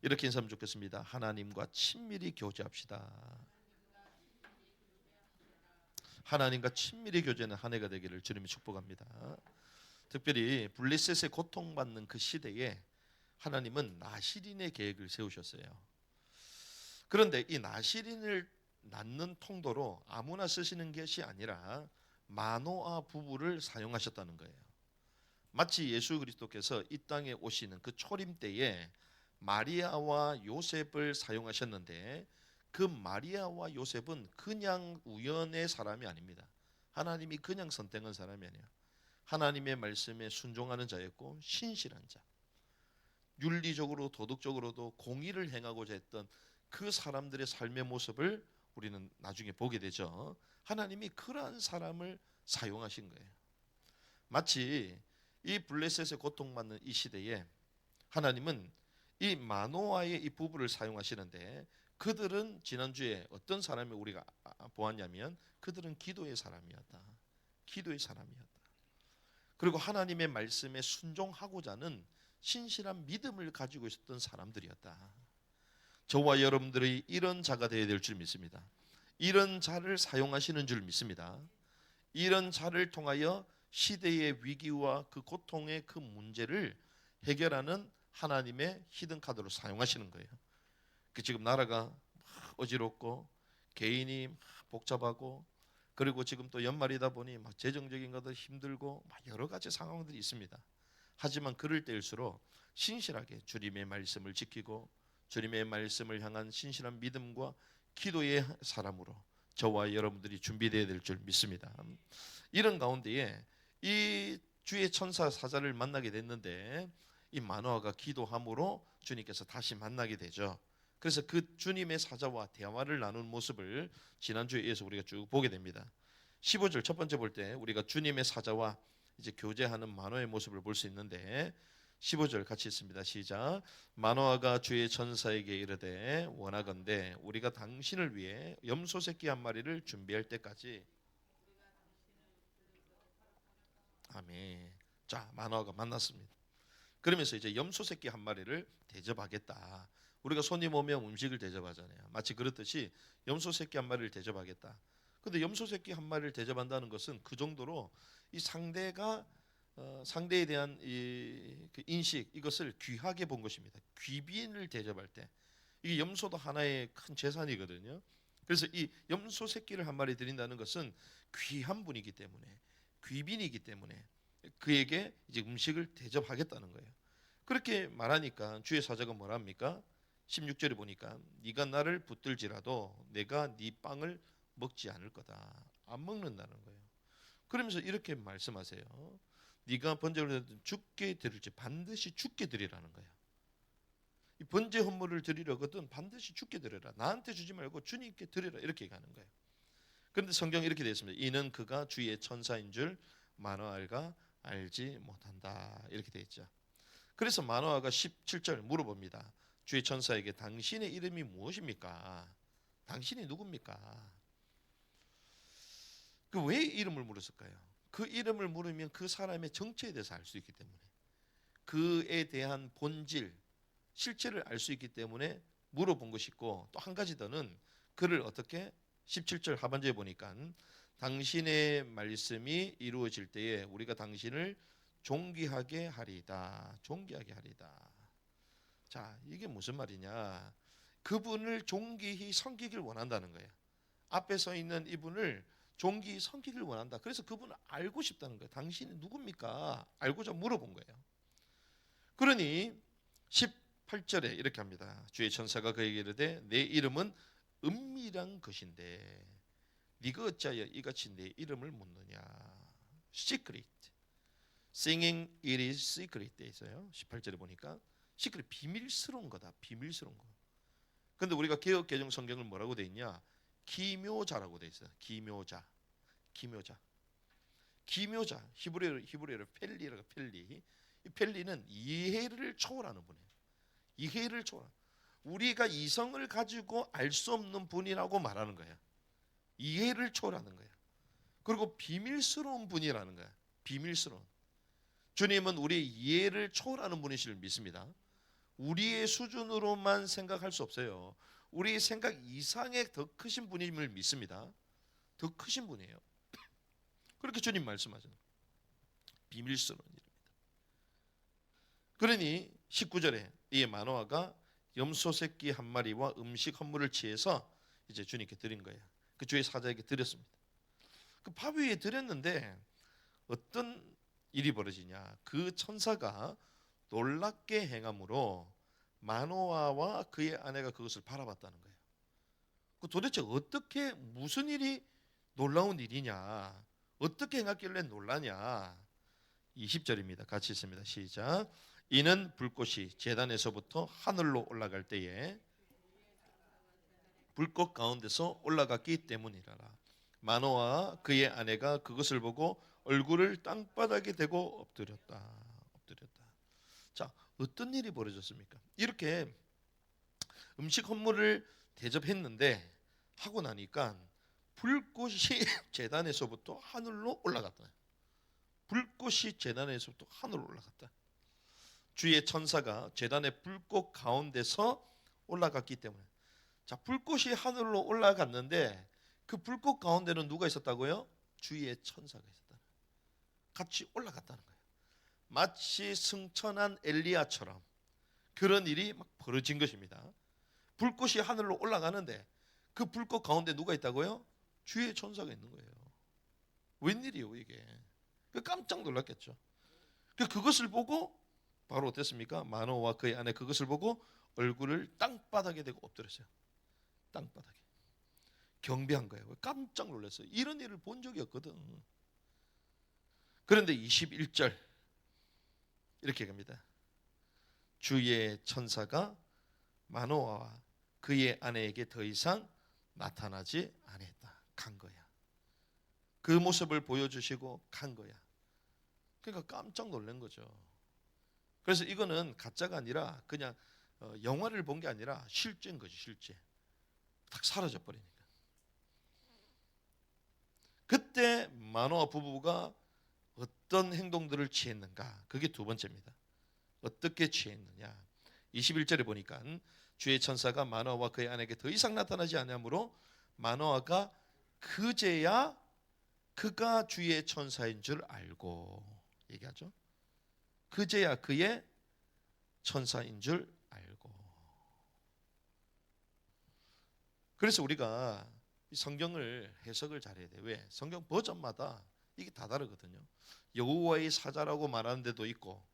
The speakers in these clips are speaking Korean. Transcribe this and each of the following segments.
이렇게 인사하면 좋겠습니다. 하나님과 친밀히 교제합시다. 하나님과 친밀히 교제하는 한 해가 되기를 주님이 축복합니다. 특별히 블레셋에 고통받는 그 시대에 하나님은 나시린의 계획을 세우셨어요. 그런데 이 나시린을 낳는 통도로 아무나 쓰시는 것이 아니라 마노아 부부를 사용하셨다는 거예요. 마치 예수 그리스도께서 이 땅에 오시는 그 초림 때에 마리아와 요셉을 사용하셨는데, 그 마리아와 요셉은 그냥 우연의 사람이 아닙니다. 하나님이 그냥 선택한 사람이 아니에요. 하나님의 말씀에 순종하는 자였고 신실한 자, 윤리적으로 도덕적으로도 공의를 행하고자 했던 그 사람들의 삶의 모습을 우리는 나중에 보게 되죠. 하나님이 그러한 사람을 사용하신 거예요. 마치 이 블레셋의 고통받는 이 시대에 하나님은 이 마노아의 이 부부를 사용하시는데, 그들은 지난주에 어떤 사람이 우리가 보았냐면 그들은 기도의 사람이었다. 기도의 사람이었다. 그리고 하나님의 말씀에 순종하고자 하는 신실한 믿음을 가지고 있었던 사람들이었다. 저와 여러분들이 이런 자가 되어야 될 줄 믿습니다. 이런 자를 사용하시는 줄 믿습니다. 이런 자를 통하여 시대의 위기와 그 고통의 그 문제를 해결하는 하나님의 히든카드로 사용하시는 거예요. 지금 나라가 어지럽고 개인이 복잡하고, 그리고 지금 또 연말이다 보니 재정적인 것도 힘들고 여러 가지 상황들이 있습니다. 하지만 그럴 때일수록 신실하게 주님의 말씀을 지키고 주님의 말씀을 향한 신실한 믿음과 기도의 사람으로 저와 여러분들이 준비되어야 될 줄 믿습니다. 이런 가운데에 이 주의 천사 사자를 만나게 됐는데, 이 마노아가 기도함으로 주님께서 다시 만나게 되죠. 그래서 그 주님의 사자와 대화를 나눈 모습을 지난주에 이어서 우리가 쭉 보게 됩니다. 15절 첫 번째 볼 때 우리가 주님의 사자와 이제 교제하는 마노아의 모습을 볼 수 있는데, 15절 같이 있습니다. 시작. 마노아가 주의 천사에게 이르되 원하건대 우리가 당신을 위해 염소 새끼 한 마리를 준비할 때까지. 아멘. 자, 마노아가 만났습니다. 그러면서 이제 염소 새끼 한 마리를 대접하겠다. 우리가 손님 오면 음식을 대접하잖아요. 마치 그렇듯이 염소 새끼 한 마리를 대접하겠다. 근데 염소 새끼 한 마리를 대접한다는 것은 그 정도로 이 상대가 상대에 대한 그 인식, 이것을 귀하게 본 것입니다. 귀빈을 대접할 때 이게 염소도 하나의 큰 재산이거든요. 그래서 이 염소 새끼를 한 마리 드린다는 것은 귀한 분이기 때문에, 귀빈이기 때문에 그에게 이제 음식을 대접하겠다는 거예요. 그렇게 말하니까 주의 사자가 뭐라 합니까? 16절에 보니까 네가 나를 붙들지라도 내가 네 빵을 먹지 않을 거다. 안 먹는다는 거예요. 그러면서 이렇게 말씀하세요. 네가 번제를 죽게 드릴지 반드시 죽게 드리라는 거예요. 이 번제 헌물을 드리려거든 반드시 죽게 드려라. 나한테 주지 말고 주님께 드리라. 이렇게 얘기하는 거예요. 그런데 성경이 이렇게 되어 있습니다. 이는 그가 주의 천사인 줄 마노아가 알지 못한다. 이렇게 되어 있죠. 그래서 마노아가 17절 물어봅니다. 주의 천사에게 당신의 이름이 무엇입니까? 당신이 누굽니까? 그 왜 이름을 물었을까요? 그 이름을 물으면 그 사람의 정체에 대해서 알 수 있기 때문에, 그에 대한 본질, 실체를 알 수 있기 때문에 물어본 것이고, 또 한 가지 더는 그를 어떻게 17절 하반절에 보니까 당신의 말씀이 이루어질 때에 우리가 당신을 존귀하게 하리다. 존귀하게 하리다. 자, 이게 무슨 말이냐? 그분을 존귀히 섬기길 원한다는 거예요. 앞에 서 있는 이분을 존귀히 섬기길 원한다. 그래서 그분을 알고 싶다는 거예요. 당신이 누굽니까? 알고자 물어본 거예요. 그러니 18절에 이렇게 합니다. 주의 천사가 그에게 이르되 내 이름은 은밀한 것인데 네가 어찌하여 이같이 내 이름을 묻느냐. Secret. Singing it is secret 돼 있어요. 18절에 보니까 secret, 비밀스러운 거다. 비밀스러운 거. 근데 우리가 개역 개정 성경을 뭐라고 돼 있냐? 기묘자라고 돼 있어요. 기묘자. 기묘자. 기묘자. 히브리어로 펠리라고. 펠리. 이 펠리는 이해를 초월하는 분이에요. 이해를 초월. 우리가 이성을 가지고 알 수 없는 분이라고 말하는 거예요. 이해를 초월하는 거예요. 그리고 비밀스러운 분이라는 거예요. 비밀스러운. 주님은 우리의 이해를 초월하는 분이실 믿습니다. 우리의 수준으로만 생각할 수 없어요. 우리의 생각 이상의 더 크신 분임을 믿습니다. 더 크신 분이에요. 그렇게 주님 말씀하잖아요. 비밀스러운 일입니다. 그러니 19절에 이 마노아가 염소 새끼 한 마리와 음식 헌물을 취해서 이제 주님께 드린 거예요. 그 주의 사자에게 드렸습니다. 그 밥 위에 드렸는데 어떤 일이 벌어지냐? 그 천사가 놀랍게 행함으로 마노아와 그의 아내가 그것을 바라봤다는 거예요. 그 도대체 어떻게 무슨 일이 놀라운 일이냐? 어떻게 행하길래 놀라냐? 20절입니다. 같이 있습니다. 시작. 이는 불꽃이 제단에서부터 하늘로 올라갈 때에 불꽃 가운데서 올라갔기 때문이라라. 마노아와 그의 아내가 그것을 보고 얼굴을 땅바닥에 대고 엎드렸다. 자, 어떤 일이 벌어졌습니까? 이렇게 음식 헌물을 대접했는데 하고 나니까 불꽃이 제단에서부터 하늘로 올라갔다. 불꽃이 제단에서부터 하늘로 올라갔다. 주의 천사가 제단의 불꽃 가운데서 올라갔기 때문에. 자, 불꽃이 하늘로 올라갔는데 그 불꽃 가운데는 누가 있었다고요? 주의 천사가 있었다. 같이 올라갔다는 거예요. 마치 승천한 엘리야처럼 그런 일이 막 벌어진 것입니다. 불꽃이 하늘로 올라가는데 그 불꽃 가운데 누가 있다고요? 주의 천사가 있는 거예요. 웬일이에요 이게? 깜짝 놀랐겠죠. 그것을 보고 바로 어땠습니까? 마노아와 그의 아내 그것을 보고 얼굴을 땅바닥에 대고 엎드렸어요. 땅바닥에. 경배한 거예요. 깜짝 놀랐어요. 이런 일을 본 적이 없거든. 그런데 21절 이렇게 갑니다. 주의 천사가 마노아와 그의 아내에게 더 이상 나타나지 않았다. 간 거야. 그 모습을 보여주시고 간 거야. 그러니까 깜짝 놀란 거죠. 그래서 이거는 가짜가 아니라 그냥 영화를 본 게 아니라 실제인 거지. 실제. 딱 사라져 버리니까. 그때 마노아 부부가 어떤 행동들을 취했는가? 그게 두 번째입니다. 어떻게 취했느냐? 21절에 보니까 주의 천사가 마노아와 그의 아내에게 더 이상 나타나지 않으므로 마노아가 그제야 그가 주의 천사인 줄 알고 얘기하죠. 그제야 그의 천사인 줄 알고. 그래서 우리가 성경을 해석을 잘해야 돼요. 왜? 성경 버전마다 이게 다 다르거든요. 여호와의 사자라고 말하는 데도 있고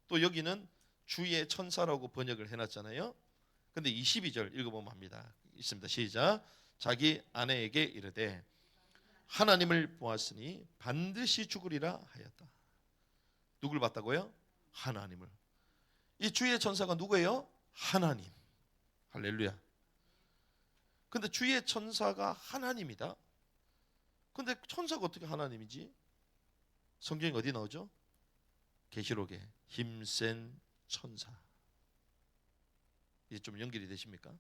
또 여기는 주의 천사라고 번역을 해놨잖아요. 근데 22절 읽어보면 합니다. 있습니다. 시작. 자기 아내에게 이르되 하나님을 보았으니 반드시 죽으리라 하였다. 누굴 봤다고요? 하나님을. 이 주의 천사가 누구예요? 하나님. 할렐루야. 근데 주의 천사가 하나님이다. 근데 천사가 어떻게 하나님이지? 성경이 어디 나오죠? 계시록에 힘센 천사. 이제 좀 연결이 되십니까?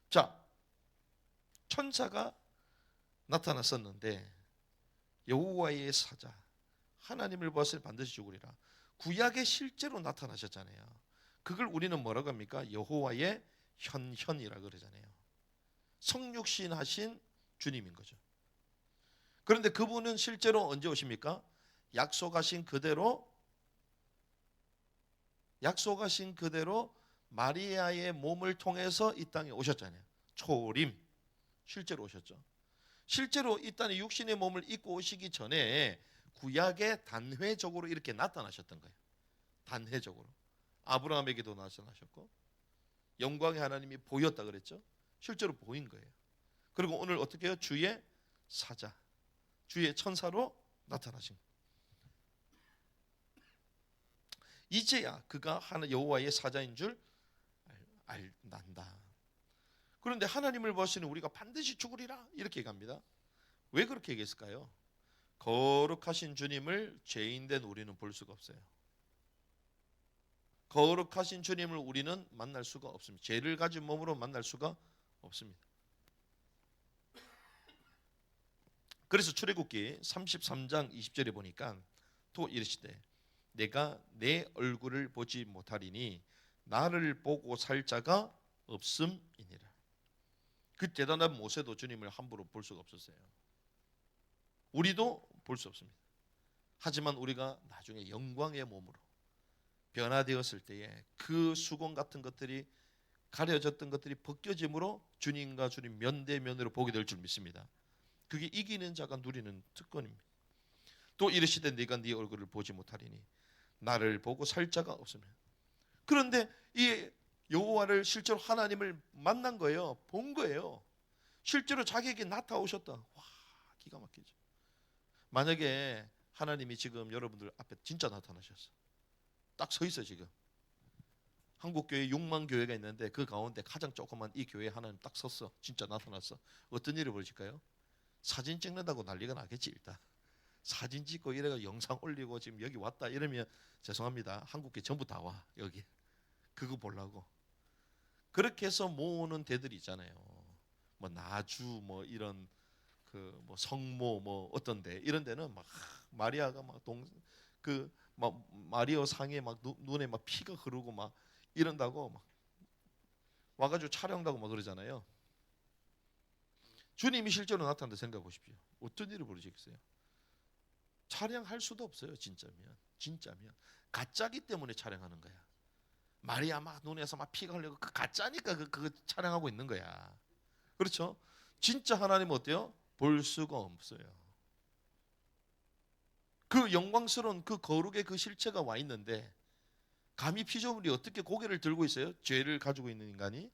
자, 천사가 나타났었는데 여호와의 사자 하나님을 보았을 때 반드시 죽으리라. 구약에 실제로 나타나셨잖아요. 그걸 우리는 뭐라고 합니까? 여호와의 현현이라 그러잖아요. 성육신 하신 주님인 거죠. 그런데 그분은 실제로 언제 오십니까? 약속하신 그대로 마리아의 몸을 통해서 이 땅에 오셨잖아요. 초림 실제로 오셨죠. 실제로 이 땅에 육신의 몸을 입고 오시기 전에 구약에 단회적으로 이렇게 나타나셨던 거예요. 단회적으로 아브라함에게도 나타나셨고 영광의 하나님이 보였다 그랬죠. 실제로 보인 거예요. 그리고 오늘 어떻게 해요? 주의 사자, 주의 천사로 나타나신 거예요. 이제야 그가 여호와의 사자인 줄 난다. 그런데 하나님을 보시는 우리가 반드시 죽으리라 이렇게 얘기합니다. 왜 그렇게 얘기했을까요? 거룩하신 주님을 죄인된 우리는 볼 수가 없어요. 거룩하신 주님을 우리는 만날 수가 없습니다. 죄를 가진 몸으로 만날 수가 없습니다. 그래서 출애굽기 33장 20절에 보니까 또 이르시되 내가 내 얼굴을 보지 못하리니 나를 보고 살 자가 없음이니라. 그 대단한 모세도 주님을 함부로 볼 수가 없었어요. 우리도 볼 수 없습니다. 하지만 우리가 나중에 영광의 몸으로 변화되었을 때에 그 수건 같은 것들이 가려졌던 것들이 벗겨짐으로 주님과 주님 면대면으로 보게 될 줄 믿습니다. 그게 이기는 자가 누리는 특권입니다. 또 이르시되 네가 네 얼굴을 보지 못하리니 나를 보고 살 자가 없으면. 그런데 이 여호와를 실제로 하나님을 만난 거예요. 본 거예요. 실제로 자기에게 나타오셨다. 와, 기가 막히죠. 만약에 하나님이 지금 여러분들 앞에 진짜 나타나셨어. 딱 서 있어 지금. 한국교회 6만 교회가 있는데 그 가운데 가장 조그만 이 교회에 하나님 딱 섰어. 진짜 나타났어. 어떤 일이 벌어질까요? 사진 찍는다고 난리가 나겠지 일단. 사진 찍고 이래가 영상 올리고 지금 여기 왔다 이러면 죄송합니다. 한국교회 전부 다 와 여기. 그거 보려고. 그렇게 해서 모으는 데들이 있잖아요. 뭐 나주 뭐 이런 그 뭐 성모 뭐 어떤 데 이런 데는 막 마리아가 막 막 마리아 상에 막 눈에 막 피가 흐르고 막 이런다고 막 와가지고 촬영하고 막 그러잖아요. 주님이 실제로 나타난다 생각해 보십시오. 어떤 일이 벌어지겠어요? 촬영할 수도 없어요. 진짜면 가짜기 때문에 촬영하는 거야. 마리아 막 눈에서 막 피가 흘리고 그 가짜니까 그거 촬영하고 있는 거야. 그렇죠? 진짜 하나님은 어때요? 볼 수가 없어요. 그 영광스러운 그 거룩의 그 실체가 와 있는데 감히 피조물이 어떻게 고개를 들고 있어요? 죄를 가지고 있는 인간이.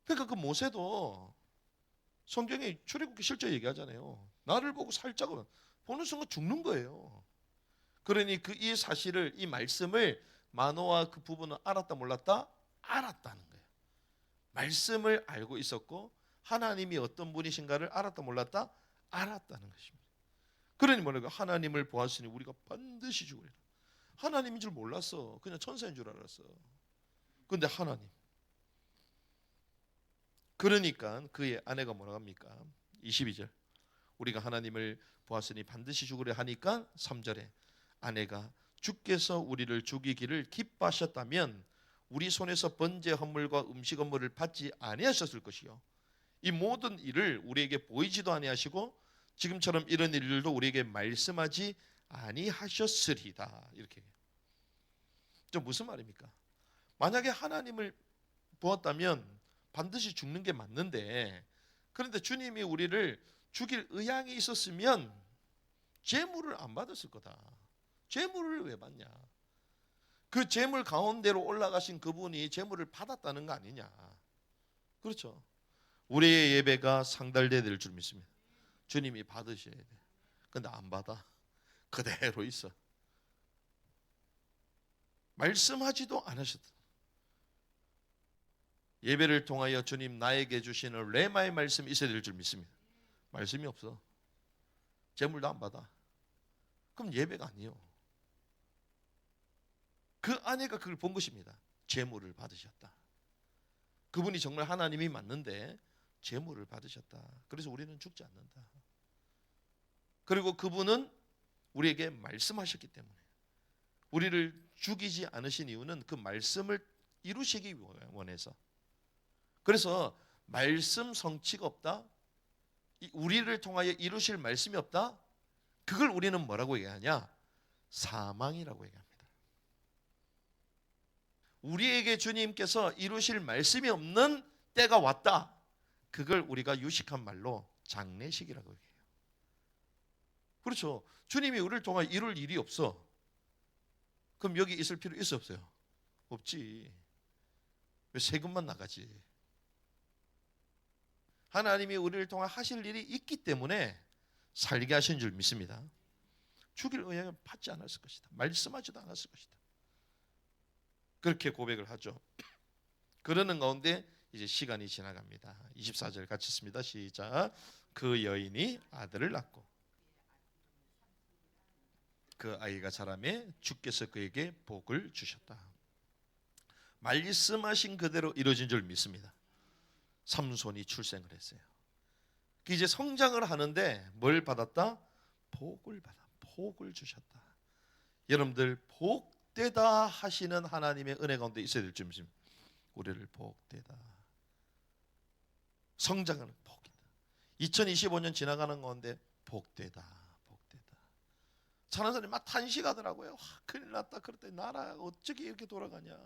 그러니까 그 모세도 성경에 출애굽기 실제 얘기하잖아요. 나를 보고 살자고 보는 순간 죽는 거예요. 그러니 그 이 사실을 이 말씀을 마노아 그 부분은 알았다 몰랐다? 알았다는 거예요. 말씀을 알고 있었고 하나님이 어떤 분이신가를 알았다 몰랐다? 알았다는 것입니다. 그러니 뭐라고 하나님을 보았으니 우리가 반드시 죽으리라. 하나님인 줄 몰랐어. 그냥 천사인 줄 알았어. 그런데 하나님. 그러니까 그의 아내가 뭐라고 합니까? 22절. 우리가 하나님을 보았으니 반드시 죽으려 하니까 3절에 아내가 주께서 우리를 죽이기를 기뻐하셨다면 우리 손에서 번제 헌물과 음식 헌물을 받지 아니하셨을 것이요 이 모든 일을 우리에게 보이지도 아니하시고 지금처럼 이런 일들도 우리에게 말씀하지 아니하셨으리다. 이렇게. 좀 무슨 말입니까? 만약에 하나님을 보았다면 반드시 죽는 게 맞는데 그런데 주님이 우리를 죽일 의향이 있었으면 제물을 안 받았을 거다. 제물을 왜 받냐? 그 제물 가운데로 올라가신 그분이 제물을 받았다는 거 아니냐? 그렇죠? 우리의 예배가 상달돼야 될 줄 믿습니다. 주님이 받으셔야 돼. 근데 안 받아. 그대로 있어. 말씀하지도 않으셨다. 예배를 통하여 주님 나에게 주시는 레마의 말씀이 있어야 될 줄 믿습니다. 말씀이 없어. 제물도 안 받아. 그럼 예배가 아니에요. 그 아내가 그걸 본 것입니다. 제물을 받으셨다. 그분이 정말 하나님이 맞는데 제물을 받으셨다. 그래서 우리는 죽지 않는다. 그리고 그분은 우리에게 말씀하셨기 때문에 우리를 죽이지 않으신 이유는 그 말씀을 이루시기 원해서. 그래서 말씀 성취가 없다. 우리를 통하여 이루실 말씀이 없다. 그걸 우리는 뭐라고 얘기하냐? 사망이라고 얘기합니다. 우리에게 주님께서 이루실 말씀이 없는 때가 왔다. 그걸 우리가 유식한 말로 장례식이라고 얘기해요. 그렇죠. 주님이 우리를 통하여 이룰 일이 없어. 그럼 여기 있을 필요 있어 없어요? 없지. 왜 세금만 나가지? 하나님이 우리를 통해 하실 일이 있기 때문에 살게 하신 줄 믿습니다. 죽일 의향을 받지 않았을 것이다. 말씀하지도 않았을 것이다. 그렇게 고백을 하죠. 그러는 가운데 이제 시간이 지나갑니다. 24절 같이 읽습니다. 시작. 그 여인이 아들을 낳고 그 아이가 자라매 주께서 그에게 복을 주셨다. 말씀하신 그대로 이루어진 줄 믿습니다. 삼손이 출생을 했어요. 이제 성장을 하는데 뭘 받았다? 복을 받아. 복을 주셨다. 여러분들 복되다 하시는 하나님의 은혜 가운데 있어야 될 줄 믿습니다. 우리를 복되다, 성장하는 복이다. 2025년 지나가는 가운데 복되다, 복되다. 찬원사님 막 탄식하더라고요. 큰일 났다. 그랬더니 나라가 어떻게 이렇게 돌아가냐.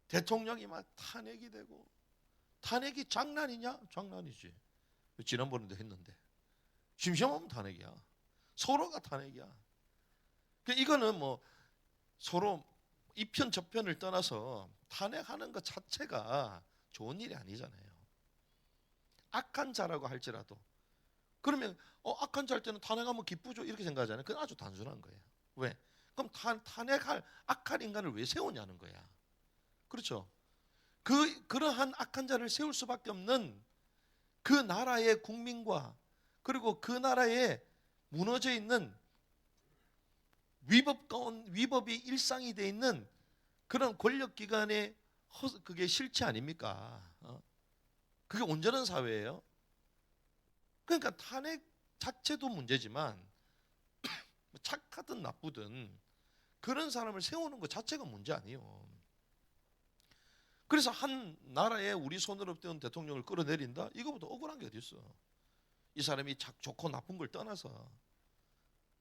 대통령이 막 탄핵이 되고, 탄핵이 장난이냐? 장난이지. 지난번에도 했는데 심심하면 탄핵이야. 서로가 탄핵이야. 이거는 뭐 서로 이편 저편을 떠나서 탄핵하는 것 자체가 좋은 일이 아니잖아요. 악한 자라고 할지라도 그러면 악한 자일 때는 탄핵하면 기쁘죠 이렇게 생각하잖아요. 그건 아주 단순한 거예요. 왜? 그럼 탄핵할 악한 인간을 왜 세우냐는 거야. 그렇죠? 그러한 악한 자를 세울 수밖에 없는 그 나라의 국민과 그리고 그 나라에 무너져 있는 위법이 일상이 돼 있는 그런 권력기관의 그게 실체 아닙니까? 그게 온전한 사회예요. 그러니까 탄핵 자체도 문제지만 착하든 나쁘든 그런 사람을 세우는 것 자체가 문제 아니에요. 그래서 한 나라에 우리 손으로 떼운 대통령을 끌어내린다? 이거보다 억울한 게 어디 있어? 이 사람이 좋고 나쁜 걸 떠나서.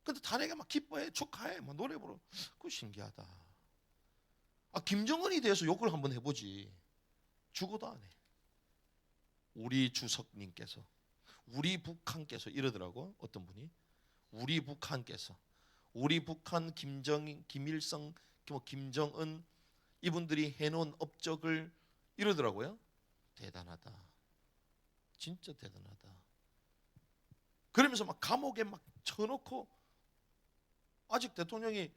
근데 탄핵에 막 기뻐해, 축하해, 막 노래 부르. 그거 신기하다. 김정은이 대해서 욕을 한번 해보지. 죽어도 안 해. 우리 주석님께서, 우리 북한께서 이러더라고. 어떤 분이 우리 북한께서, 우리 북한 김일성, 김정은 이분들이 해놓은 업적을 이러더라고요. 대단하다. 진짜 대단하다. 그러면서 막 감옥에 막 쳐놓고 아직 대통령이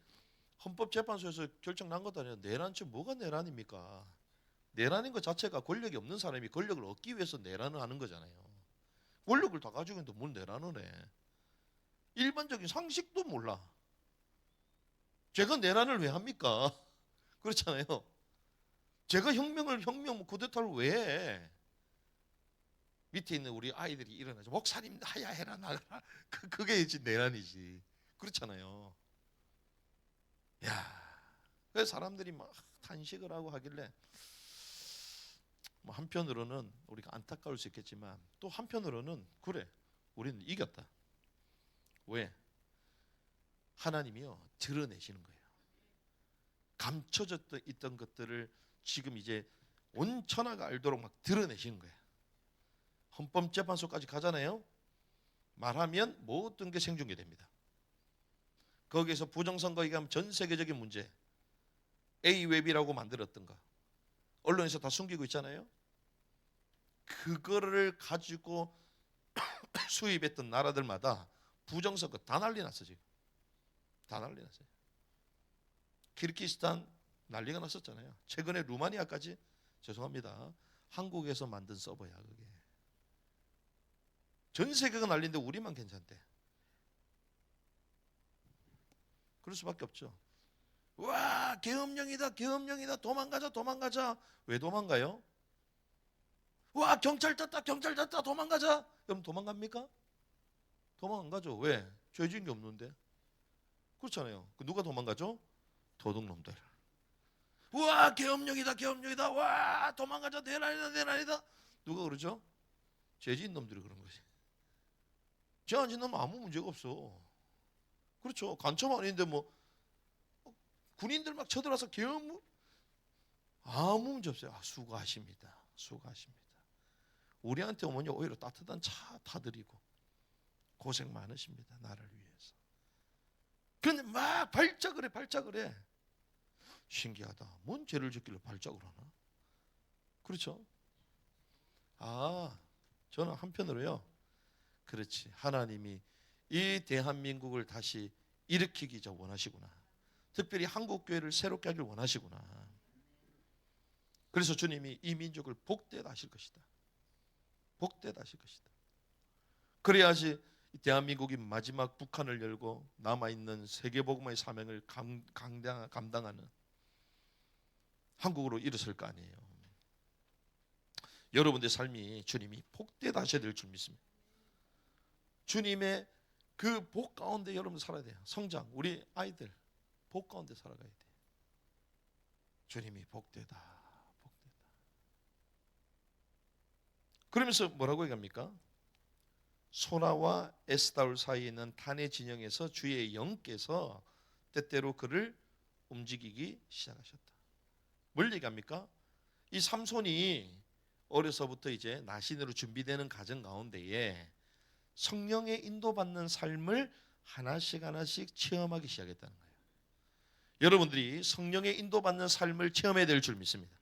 헌법재판소에서 결정 난 것도 아니라 내란죄 뭐가 내란입니까? 내란인 것 자체가 권력이 없는 사람이 권력을 얻기 위해서 내란을 하는 거잖아요. 권력을 다 가지고 있는데 뭘 내란을 해? 일반적인 상식도 몰라. 제가 내란을 왜 합니까? 그렇잖아요. 제가 혁명 쿠데타를 왜 해? 밑에 있는 우리 아이들이 일어나죠. 목사님 하야해라 나가라. 그게 이제 내란이지. 그렇잖아요. 야, 그래서 사람들이 막 탄식을 하고 하길래 뭐 한편으로는 우리가 안타까울 수 있겠지만 또 한편으로는 그래, 우리는 이겼다. 왜? 하나님이요 드러내시는 거예요. 감춰져 있던 것들을 지금 이제 온 천하가 알도록 막 드러내시는 거예요. 헌법재판소까지 가잖아요. 말하면 모든 게 생중계됩니다. 거기에서 부정선거 얘기하면 전 세계적인 문제, A웹이라고 만들었던 거 언론에서 다 숨기고 있잖아요. 그거를 가지고 수입했던 나라들마다 부정선거 다 난리 났어. 지금 다 난리 났어요. 키르기스탄 난리가 났었잖아요. 최근에 루마니아까지, 죄송합니다, 한국에서 만든 서버야. 그게 전 세계가 난리인데 우리만 괜찮대. 그럴 수밖에 없죠. 와, 계엄령이다, 계엄령이다, 도망가자. 왜 도망가요? 와, 경찰 떴다, 도망가자. 그럼 도망갑니까? 도망 안 가죠. 왜? 죄 지은 게 없는데. 그렇잖아요. 누가 도망가죠? 도둑놈들. 와, 계엄령이다. 와, 도망가자, 내란이다. 누가 그러죠? 죄 지은 놈들이 그런 거지. 죄 안 지은 놈은 아무 문제가 없어. 그렇죠. 간첩 아닌데 뭐 군인들 막 쳐들어와서 계엄, 아무 문제 없어요. 수고하십니다. 우리한테 오면요 오히려 따뜻한 차 타드리고 고생 많으십니다. 나를 위해서. 근데 막 발작을 해. 신기하다. 뭔 죄를 짓길래 발작을 하나? 그렇죠? 저는 한편으로요, 그렇지, 하나님이 이 대한민국을 다시 일으키기 원하시구나. 특별히 한국교회를 새롭게 하길 원하시구나. 그래서 주님이 이 민족을 복되다 하실 것이다. 그래야지 대한민국이 마지막 북한을 열고 남아있는 세계복음의 사명을 감당하는 한국으로 일어설 거 아니에요. 여러분의 삶이 주님이 복되다 하셔야 될 줄 믿습니다. 주님의 그 복 가운데 여러분 살아야 돼요. 성장, 우리 아이들 복 가운데 살아가야 돼. 주님이 복되다, 복되다. 그러면서 뭐라고 얘기합니까? 소라와 에스다올 사이에 있는 단의 진영에서 주의 영께서 때때로 그를 움직이기 시작하셨다. 뭘 얘기합니까? 이 삼손이 어려서부터 이제 나신으로 준비되는 과정 가운데에 성령의 인도받는 삶을 하나씩 하나씩 체험하기 시작했다는 거예요. 여러분들이 성령의 인도받는 삶을 체험해야 될 줄 믿습니다.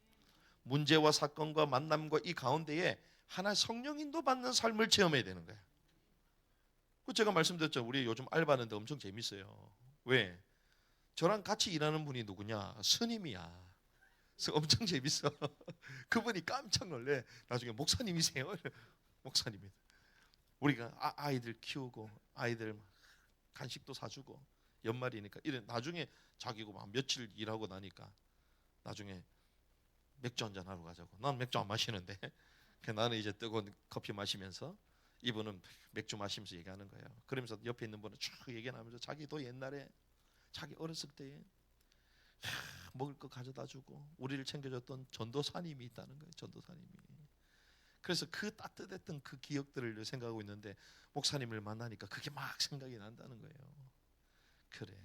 문제와 사건과 만남과 이 가운데에 하나 성령 인도받는 삶을 체험해야 되는 거예요. 제가 말씀드렸죠. 우리 요즘 알바하는데 엄청 재밌어요. 왜? 저랑 같이 일하는 분이 누구냐? 스님이야. 그래서 엄청 재밌어. 그분이 깜짝 놀래. 나중에 목사님이세요? 목사님이다. 우리가 아이들 키우고 아이들 간식도 사주고 연말이니까 이래 나중에 자기고 막 며칠 일하고 나니까 나중에 맥주 한잔 하러 가자고. 난 맥주 안 마시는데 나는 이제 뜨거운 커피 마시면서 이분은 맥주 마시면서 얘기하는 거예요. 그러면서 옆에 있는 분은 쭉 얘기하면서 자기도 옛날에 자기 어렸을 때에 먹을 거 가져다 주고 우리를 챙겨줬던 전도사님이 있다는 거예요. 전도사님이. 그래서 그 따뜻했던 그 기억들을 생각하고 있는데 목사님을 만나니까 그게 막 생각이 난다는 거예요. 그래.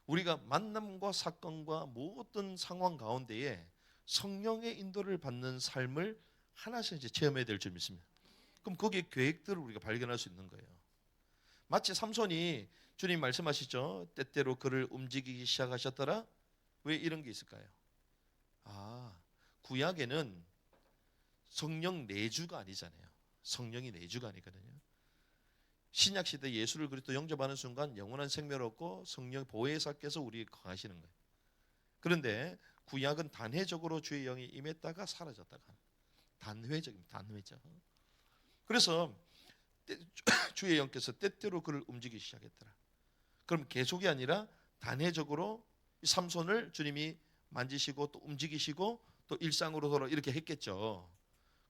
우리가 만남과 사건과 모든 상황 가운데에 성령의 인도를 받는 삶을 하나씩 이제 체험해야 될 줄 믿습니다. 그럼 거기에 계획들을 우리가 발견할 수 있는 거예요. 마치 삼손이 주님 말씀하시죠. 때때로 그를 움직이기 시작하셨더라. 왜 이런 게 있을까요? 구약에는 성령 내주가 아니잖아요. 성령이 내주가 아니거든요. 신약 시대 예수를 그리스도 영접하는 순간 영원한 생명을 얻고 성령 보혜사께서 우리에 거하시는 거예요. 그런데 구약은 단회적으로 주의 영이 임했다가 사라졌다가 단회적입니다. 단회적. 그래서 주의 영께서 때때로 그를 움직이기 시작했더라. 그럼 계속이 아니라 단회적으로 삼손을 주님이 만지시고 또 움직이시고 또 일상으로 돌아 이렇게 했겠죠.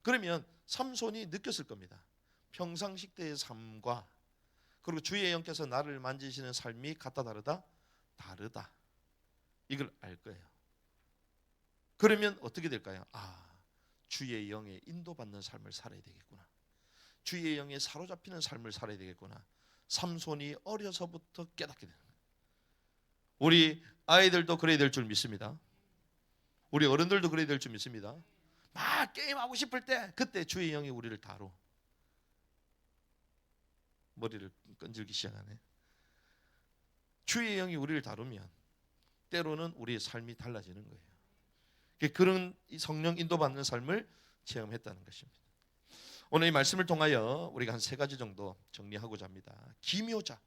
그러면 삼손이 느꼈을 겁니다. 평상식 때의 삶과 그리고 주의 영께서 나를 만지시는 삶이 같다 다르다? 다르다. 이걸 알 거예요. 그러면 어떻게 될까요? 주의 영에 인도받는 삶을 살아야 되겠구나. 주의 영에 사로잡히는 삶을 살아야 되겠구나. 삼손이 어려서부터 깨닫게 되는 거예요. 우리 아이들도 그래야 될 줄 믿습니다. 우리 어른들도 그래야 될 줄 믿습니다. 막 게임하고 싶을 때 그때 주의 영이 우리를 다뤄. 머리를 끈질기 시작하네. 주의 영이 우리를 다루면 때로는 우리의 삶이 달라지는 거예요. 그런 성령 인도받는 삶을 체험했다는 것입니다. 오늘 이 말씀을 통하여 우리가 한 3가지 정도 정리하고자 합니다. 기묘자,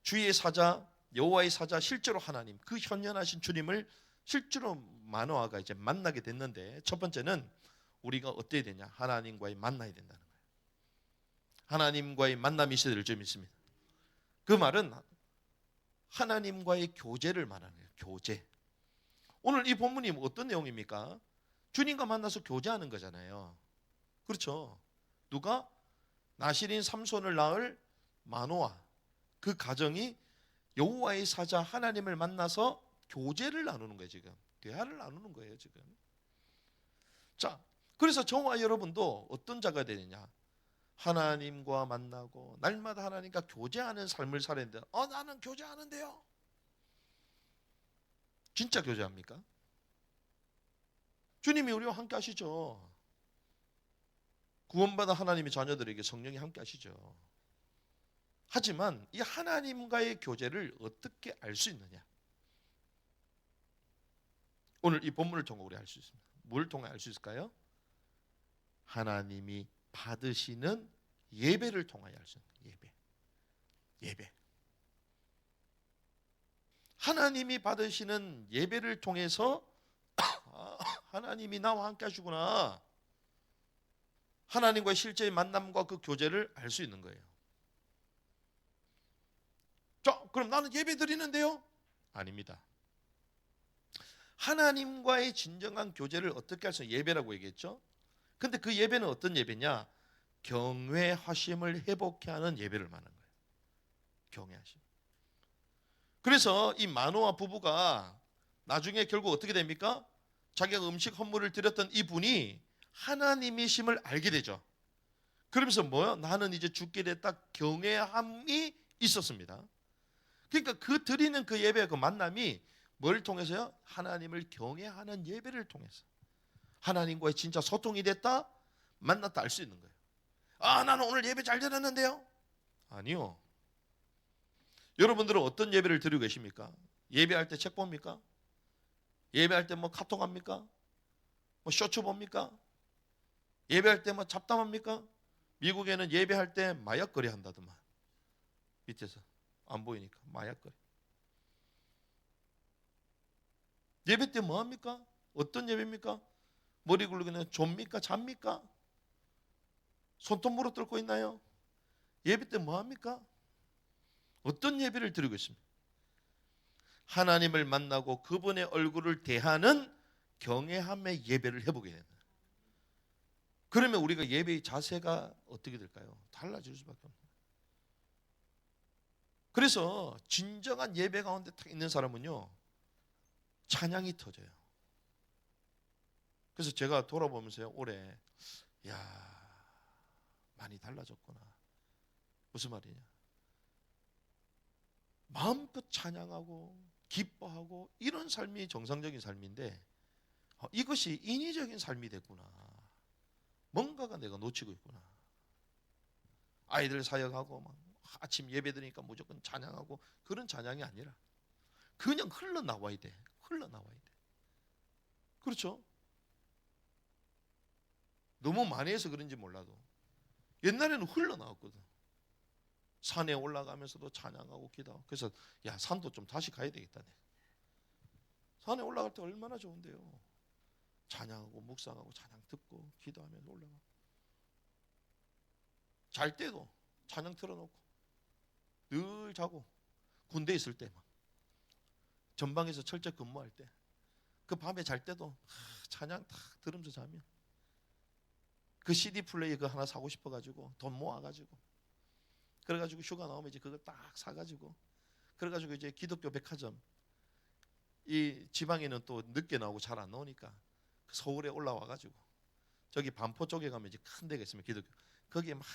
주의 사자, 여호와의 사자, 실제로 하나님, 그 현현하신 주님을 실제로 마노아가 이제 만나게 됐는데, 첫 번째는 우리가 어때야 되냐? 하나님과의 만나야 된다는 거예요. 하나님과의 만남이 있어야 될 줄 믿습니다. 그 말은 하나님과의 교제를 말하는 거예요. 교제. 오늘 이 본문이 어떤 내용입니까? 주님과 만나서 교제하는 거잖아요. 그렇죠? 누가? 나실인 삼손을 낳을 마노아, 그 가정이 여호와의 사자 하나님을 만나서 교제를 나누는 거예요. 지금 대화를 나누는 거예요. 지금. 자, 그래서 저와 여러분도 어떤 자가 되느냐? 하나님과 만나고 날마다 하나님과 교제하는 삶을 살아야 된다. 나는 교제하는데요. 진짜 교제합니까? 주님이 우리와 함께 하시죠. 구원받은 하나님의 자녀들에게 성령이 함께 하시죠. 하지만 이 하나님과의 교제를 어떻게 알 수 있느냐? 오늘 이 본문을 통해 우리 알 수 있습니다. 뭘 통해 알 수 있을까요? 하나님이 받으시는 예배를 통하여 알 수 있는 예배. 하나님이 받으시는 예배를 통해서 하나님이 나와 함께 하시구나. 하나님과의 실제의 만남과 그 교제를 알 수 있는 거예요. 자, 그럼 나는 예배 드리는데요? 아닙니다. 하나님과의 진정한 교제를 어떻게 할 수 있는 예배라고 얘기했죠? 근데 그 예배는 어떤 예배냐? 경외하심을 회복해 하는 예배를 말하는 거예요. 경외하심. 그래서 이 마노아 부부가 나중에 결국 어떻게 됩니까? 자기가 음식 헌물을 드렸던 이 분이 하나님이심을 알게 되죠. 그러면서 뭐요? 나는 이제 죽게 됐다. 경외함이 있었습니다. 그러니까 그 드리는 그 예배, 그 만남이 뭘 통해서요? 하나님을 경외하는 예배를 통해서 하나님과의 진짜 소통이 됐다, 만났다 알 수 있는 거예요. 아, 나는 오늘 예배 잘 드렸는데요? 아니요. 여러분들은 어떤 예배를 드리고 계십니까? 예배할 때 책 봅니까? 예배할 때 뭐 카톡 합니까? 뭐 쇼츠 봅니까? 예배할 때 뭐 잡담합니까? 미국에는 예배할 때 마약거리 한다더만. 밑에서 안 보이니까 마약거리. 예배 때 뭐 합니까? 어떤 예배입니까? 머리 굴리기는 좀니까 잡니까? 손톱 무릎 꿇고 있나요? 예배 때 뭐 합니까? 어떤 예배를 드리고 있습니까? 하나님을 만나고 그분의 얼굴을 대하는 경외함의 예배를 해보게 되는 거예요. 그러면 우리가 예배의 자세가 어떻게 될까요? 달라질 수밖에 없는 거예요. 그래서 진정한 예배 가운데 딱 있는 사람은요, 찬양이 터져요. 그래서 제가 돌아보면서요, 올해 야, 많이 달라졌구나. 무슨 말이냐? 마음껏 찬양하고 기뻐하고 이런 삶이 정상적인 삶인데 이것이 인위적인 삶이 됐구나. 뭔가가 내가 놓치고 있구나. 아이들 사역하고 막 아침 예배 드리니까 무조건 찬양하고 그런 찬양이 아니라 그냥 흘러나와야 돼. 흘러나와야 돼. 그렇죠? 너무 많이 해서 그런지 몰라도 옛날에는 흘러나왔거든. 산에 올라가면서도 찬양하고 기도하고. 그래서 야, 산도 좀 다시 가야 되겠다. 산에 올라갈 때 얼마나 좋은데요. 찬양하고 묵상하고 찬양 듣고 기도하면서 올라가. 잘 때도 찬양 틀어놓고 늘 자고, 군대 있을 때 막 전방에서 철저 근무할 때 그 밤에 잘 때도 찬양 탁 들으면서 자면 그 CD 플레이어 그거 하나 사고 싶어가지고 돈 모아가지고 그래가지고 휴가 나오면 이제 그거 딱 사가지고 그래가지고 이제 기독교 백화점, 이 지방에는 또 늦게 나오고 잘 안 나오니까 서울에 올라와가지고 저기 반포 쪽에 가면 이제 큰 데가 있으면 기독교 거기에 막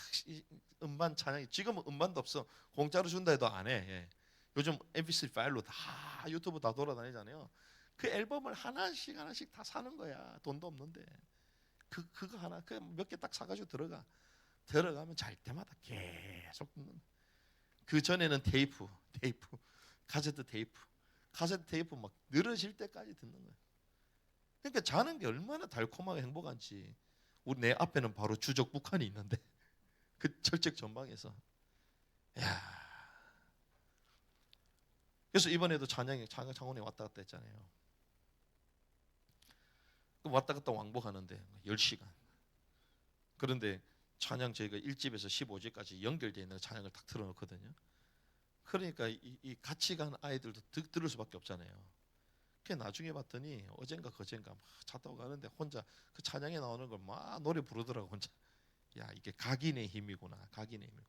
음반 찬양이, 지금은 음반도 없어. 공짜로 준다 해도 안 해. 예. 요즘 MP3 파일로 다 유튜브 다 돌아다니잖아요. 그 앨범을 하나씩 하나씩 다 사는 거야. 돈도 없는데 그거 하나 그 몇 개 딱 사가지고 들어가면 잘 때마다 계속 듣는. 그 전에는 테이프 카세트 테이프 막 늘어질 때까지 듣는 거야. 그러니까 자는 게 얼마나 달콤하고 행복한지. 우리 내 앞에는 바로 주적 북한이 있는데 그 철책 전방에서 야. 그래서 이번에도 창원에 왔다 갔다 했잖아요. 왔다 갔다 왕복하는데 10시간. 그런데 찬양 저희가 1집에서 15집까지 연결되어 있는 찬양을 딱 틀어놓거든요. 그러니까 이 같이 간 아이들도 들을 수밖에 없잖아요. 그 나중에 봤더니 어젠가 그젠가 막 차 타고 가는데 혼자 그 찬양에 나오는 걸 막 노래 부르더라고 혼자. 야, 이게 각인의 힘이구나. 각인의 힘이구나.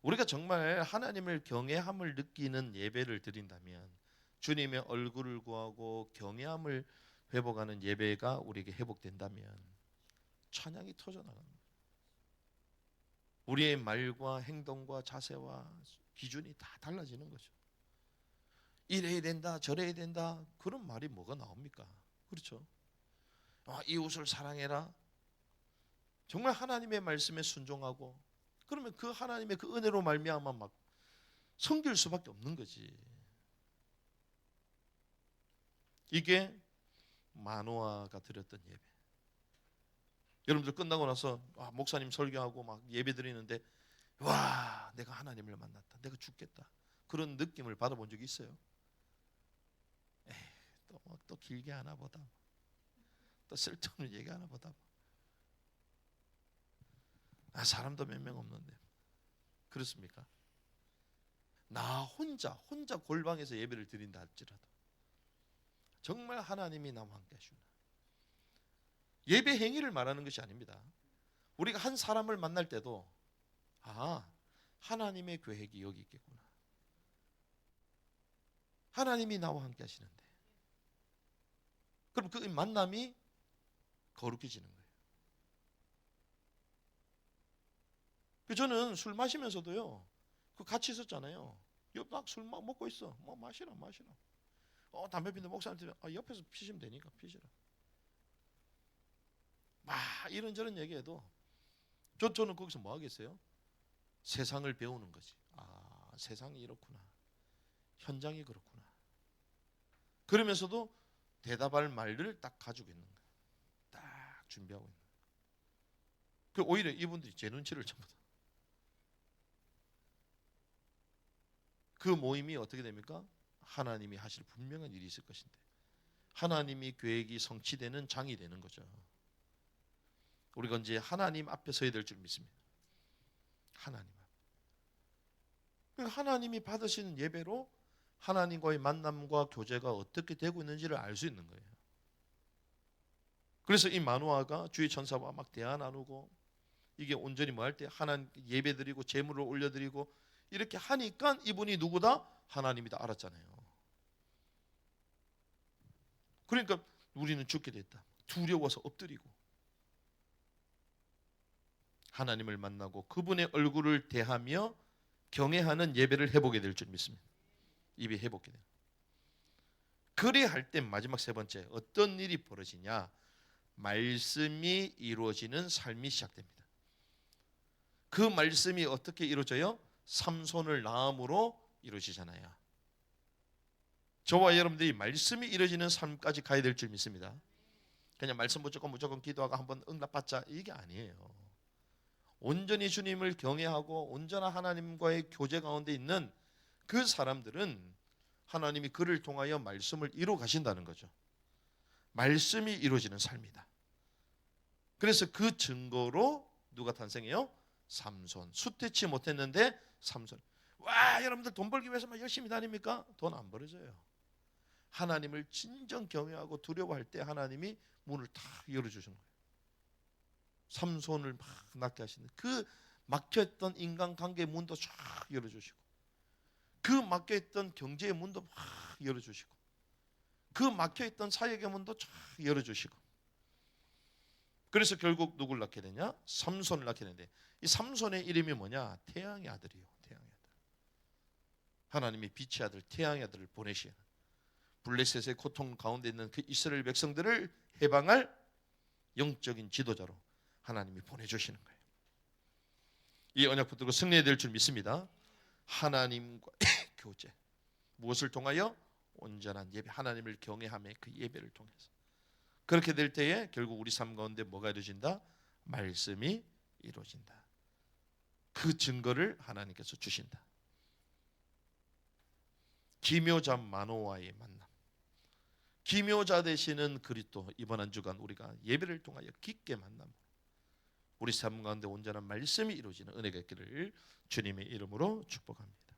우리가 정말 하나님을 경외함을 느끼는 예배를 드린다면, 주님의 얼굴을 구하고 경외함을 회복하는 예배가 우리에게 회복된다면 찬양이 터져나가는 거예요. 우리의 말과 행동과 자세와 기준이 다 달라지는 거죠. 이래야 된다 저래야 된다 그런 말이 뭐가 나옵니까? 그렇죠? 이웃을 사랑해라. 정말 하나님의 말씀에 순종하고 그러면 그 하나님의 그 은혜로 말미암아 막 섬길 수밖에 없는 거지. 이게 마노아가 드렸던 예배. 여러분들 끝나고 나서 목사님 설교하고 막 예배 드리는데 와, 내가 하나님을 만났다. 내가 죽겠다. 그런 느낌을 받아본 적이 있어요? 에이, 또 길게 하나 보다. 또 쓸데없는 얘기 하나 보다. 사람도 몇 명 없는데. 그렇습니까? 나 혼자 골방에서 예배를 드린다 할지라도 정말 하나님이 나와 함께 하시구나. 예배 행위를 말하는 것이 아닙니다. 우리가 한 사람을 만날 때도 하나님의 계획이 여기 있겠구나. 하나님이 나와 함께 하시는데, 그럼 그 만남이 거룩해지는 거예요. 저는 술 마시면서도요, 그 같이 있었잖아요. 막 술 막 먹고 있어. 뭐 마시라. 담배 피는데 목사님한테 옆에서 피시면 되니까 피시라. 막 이런저런 얘기해도 저는 거기서 뭐 하겠어요? 세상을 배우는 거지. 세상이 이렇구나. 현장이 그렇구나. 그러면서도 대답할 말들을 딱 가지고 있는 거예요. 딱 준비하고 있는 거예요. 오히려 이분들이 제 눈치를 전부 다. 그 모임이 어떻게 됩니까? 하나님이 하실 분명한 일이 있을 것인데, 하나님이 계획이 성취되는 장이 되는 거죠. 우리가 이제 하나님 앞에 서야 될 줄 믿습니다. 하나님 앞. 하나님이 받으시는 예배로 하나님과의 만남과 교제가 어떻게 되고 있는지를 알 수 있는 거예요. 그래서 이 마노아가 주의 천사와 막 대화 나누고, 이게 온전히 뭐 할 때 하나님 예배 드리고 제물을 올려드리고 이렇게 하니까 이분이 누구다? 하나님이다 알았잖아요. 그러니까 우리는 죽게 됐다. 두려워서 엎드리고 하나님을 만나고 그분의 얼굴을 대하며 경외하는 예배를 해보게 될 줄 믿습니다. 입에 해보게 돼요. 그래야 할 때 마지막 세 번째 어떤 일이 벌어지냐? 말씀이 이루어지는 삶이 시작됩니다. 그 말씀이 어떻게 이루어져요? 삼손을 낳음으로 이루어지잖아요. 저와 여러분들이 말씀이 이루어지는 삶까지 가야 될 줄 믿습니다. 그냥 말씀 무조건 기도하고 한번 응답받자 이게 아니에요. 온전히 주님을 경외하고 온전한 하나님과의 교제 가운데 있는 그 사람들은 하나님이 그를 통하여 말씀을 이루어 가신다는 거죠. 말씀이 이루어지는 삶이다. 그래서 그 증거로 누가 탄생해요? 삼손. 수태치 못했는데 삼손. 와, 여러분들 돈 벌기 위해서 막 열심히 다닙니까? 돈 안 벌어져요. 하나님을 진정 경외하고 두려워할 때 하나님이 문을 다 열어주시는 거예요. 삼손을 막 낫게 하시는 그 막혀있던 인간관계의 문도 쫙 열어주시고, 그 막혀있던 경제의 문도 막 열어주시고, 그 막혀있던 사역의 문도 쫙 열어주시고. 그래서 결국 누굴 낳게 되냐? 삼손을 낳게 되는데, 이 삼손의 이름이 뭐냐? 태양의 아들이요. 태양의 아들. 하나님이 빛의 아들 태양의 아들을 보내시는, 블레셋의 고통 가운데 있는 그 이스라엘 백성들을 해방할 영적인 지도자로 하나님이 보내주시는 거예요. 이 언약 붙들고 승리해야 될 줄 믿습니다. 하나님과의 교제. 무엇을 통하여? 온전한 예배, 하나님을 경외함의 그 예배를 통해서. 그렇게 될 때에 결국 우리 삶 가운데 뭐가 이루어진다? 말씀이 이루어진다. 그 증거를 하나님께서 주신다. 기묘자 마노아의 만남. 기묘자 되시는 그리스도, 이번 한 주간 우리가 예배를 통하여 깊게 만남, 우리 삶 가운데 온전한 말씀이 이루어지는 은혜가 있기를 주님의 이름으로 축복합니다.